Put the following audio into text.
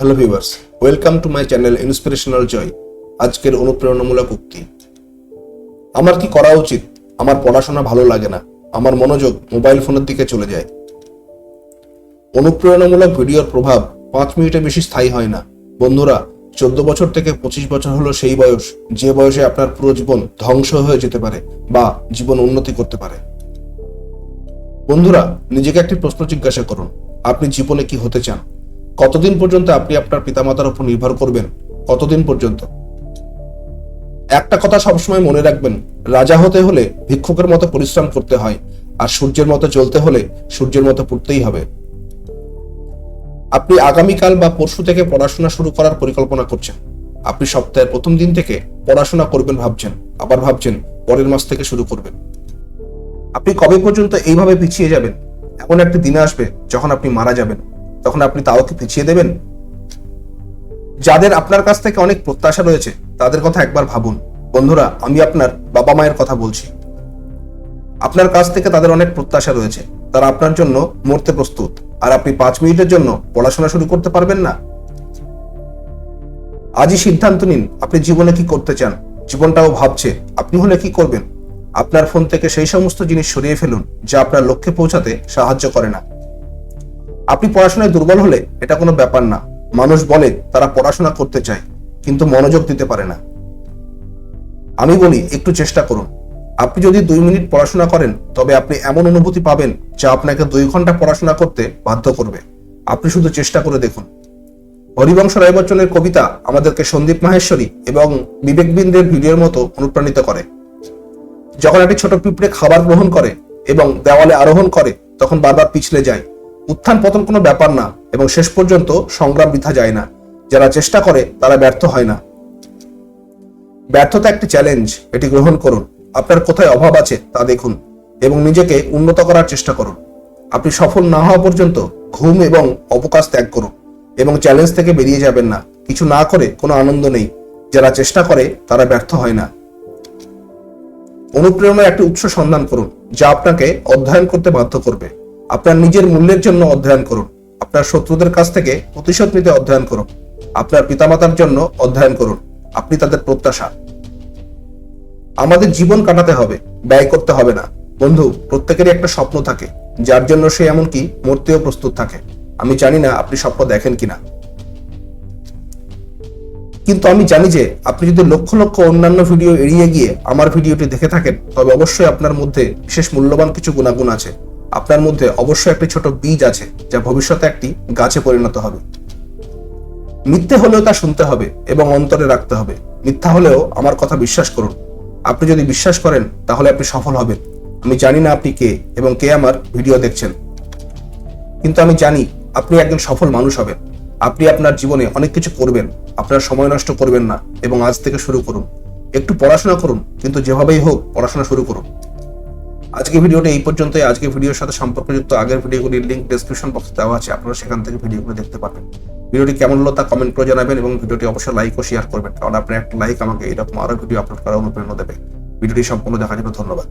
Hello viewers, welcome to my channel inspirational joy. আজকের অনুপ্রেরণামূলক উক্তি। আমার কি করা উচিত? আমার পড়াশোনা ভালো লাগে না, আমার মনোযোগ মোবাইল ফোনের দিকে চলে যায়। অনুপ্রেরণামূলক ভিডিওর প্রভাব 5 মিনিটের বেশি স্থায়ী হয় না। বন্ধুরা, 14 বছর থেকে 25 বছর হলো সেই বয়স যে বয়সে আপনার পুরো জীবন ধ্বংস হয়ে যেতে পারে বা জীবন উন্নতি করতে পারে। বন্ধুরা, নিজেকে একটি প্রশ্ন জিজ্ঞাসা করুন, আপনি জীবনে কি হতে চান? কতদিন পর্যন্ত আপনি আপনার পিতামাতার উপর নির্ভর করবেন? কতদিন পর্যন্ত? একটা কথা সবসময় মনে রাখবেন, রাজা হতে হলে ভিক্ষুকের মতো পরিশ্রম করতে হয়, আর সূর্যের মতো জ্বলতে হলে সূর্যের মতো পড়তেই হবে। আপনি আগামীকাল বা পরশু থেকে পড়াশোনা শুরু করার পরিকল্পনা করছেন। আপনি সপ্তাহের প্রথম দিন থেকে পড়াশোনা করবেন ভাবছেন, আবার ভাবছেন পরের মাস থেকে শুরু করবেন। আপনি কবে পর্যন্ত এইভাবে পিছিয়ে যাবেন? এমন একটি দিন আসবে যখন আপনি মারা যাবেন, তখন আপনি তাও কি পিছিয়ে দেবেন? যাদের আপনার কাছ থেকে অনেক প্রত্যাশা রয়েছে তাদের কথা একবার ভাবুন। বন্ধুরা, আমি আপনার বাবা মায়ের কথা বলছি। আপনার কাছ থেকে তাদের অনেক প্রত্যাশা রয়েছে, তারা আপনার জন্য মরতে প্রস্তুত, আর আপনি 5 মিনিটের জন্য পড়াশোনা শুরু করতে পারবেন না। আজই সিদ্ধান্ত নিন, আপনি জীবনে কি করতে চান। জীবনটাও ভাবছে আপনি হলে কি করবেন। আপনার ফোন থেকে সেই সমস্ত জিনিস সরিয়ে ফেলুন যা আপনার লক্ষ্যে পৌঁছাতে সাহায্য করে না। আপনি পড়াশোনায় দুর্বল হলে এটা কোনো ব্যাপার না। মানুষ বলে তারা পড়াশোনা করতে চায় কিন্তু মনোযোগ দিতে পারে না। আমি বলি, একটু চেষ্টা করুন। আপনি যদি 2 মিনিট পড়াশোনা করেন তবে আপনি এমন অনুভূতি পাবেন যা আপনাকে 2 ঘন্টা পড়াশোনা করতে বাধ্য করবে। আপনি শুধু চেষ্টা করে দেখুন। হরিবংশ রায় বচ্চনের কবিতা আমাদেরকে সন্দীপ মাহেশ্বরী এবং বিবেক বিন্দ্রের ভিডিওর মতো অনুপ্রাণিত করে। যখন একটি ছোট পিঁপড়ে খাবার গ্রহণ করে এবং দেওয়ালে আরোহণ করে তখন বারবার পিছলে যায়। উত্থান পতন কোনো ব্যাপার না এবং শেষ পর্যন্ত সংগ্রাম বৃথা যায় না। যারা চেষ্টা করে তারা ব্যর্থ হয় না। ব্যর্থতা একটি চ্যালেঞ্জ, এটি গ্রহণ করুন। আপনার কোথায় অভাব আছে তা দেখুন এবং নিজেকে উন্নত করার চেষ্টা করুন। আপনি সফল না হওয়া পর্যন্ত ঘুম এবং অবকাশ ত্যাগ করুন এবং চ্যালেঞ্জ থেকে বেরিয়ে যাবেন না। কিছু না করে কোনো আনন্দ নেই। যারা চেষ্টা করে তারা ব্যর্থ হয় না। অনুপ্রেরণার একটি উৎস সন্ধান করুন যা আপনাকে অধ্যয়ন করতে বাধ্য করবে। আপনার নিজের মূল্যের জন্য অধ্যয়ন করুন। আপনার শত্রুদের কাছ থেকে প্রতিশোধ নিতে অধ্যয়ন করুন। আপনার পিতামাতার জন্য অধ্যয়ন করুন। আপনি তাদের প্রত্যাশা। আমাদের জীবন কাটাতে হবে, ব্যয় করতে হবে না। বন্ধু, প্রত্যেকেরই একটা স্বপ্ন থাকে যার জন্য সে এমনকি মরতেও প্রস্তুত থাকে। আমি জানি না আপনি স্বপ্ন দেখেন কিনা, কিন্তু আমি জানি যে আপনি যদি লক্ষ লক্ষ অন্যান্য ভিডিও এড়িয়ে গিয়ে আমার ভিডিওটি দেখে থাকেন তবে অবশ্যই আপনার মধ্যে বিশেষ মূল্যবান কিছু গুণাগুণ আছে। আপনার মধ্যে অবশ্যই একটি ছোট বীজ আছে যা ভবিষ্যতে একটি গাছে পরিণত হবে। মিথ্যে হলেও তা শুনতে হবে এবং অন্তরে রাখতে হবে। মিথ্যা হলেও আমার কথা বিশ্বাস করুন। আপনি যদি বিশ্বাস করেন তাহলে আপনি সফল হবেন। আমি জানি না আপনি কে এবং কে আমার ভিডিও দেখছেন, কিন্তু আমি জানি আপনি একজন সফল মানুষ হবেন। আপনি আপনার জীবনে অনেক কিছু করবেন। আপনার সময় নষ্ট করবেন না এবং আজ থেকে শুরু করুন। একটু পড়াশোনা করুন, কিন্তু যেভাবেই হোক পড়াশোনা শুরু করুন। আজকে ভিডিওটা এই পর্যন্তই। আজকে ভিডিওর সাথে সম্পর্কযুক্ত আগের ভিডিওগুলির লিংক ডেসক্রিপশন বক্সে দেওয়া আছে, আপনারা সেখান থেকে ভিডিওগুলো দেখতে পাবেন। ভিডিওটি কেমন হলো তা কমেন্ট করে জানাবেন এবং ভিডিওটি অবশ্যই লাইক ও শেয়ার করবেন, কারণ আপনার একটা লাইক আমাকে এরকম আরো ভিডিও আপলোড করার অনুপ্রেরণা দেবে। ভিডিওটি সম্পূর্ণ দেখার জন্য ধন্যবাদ।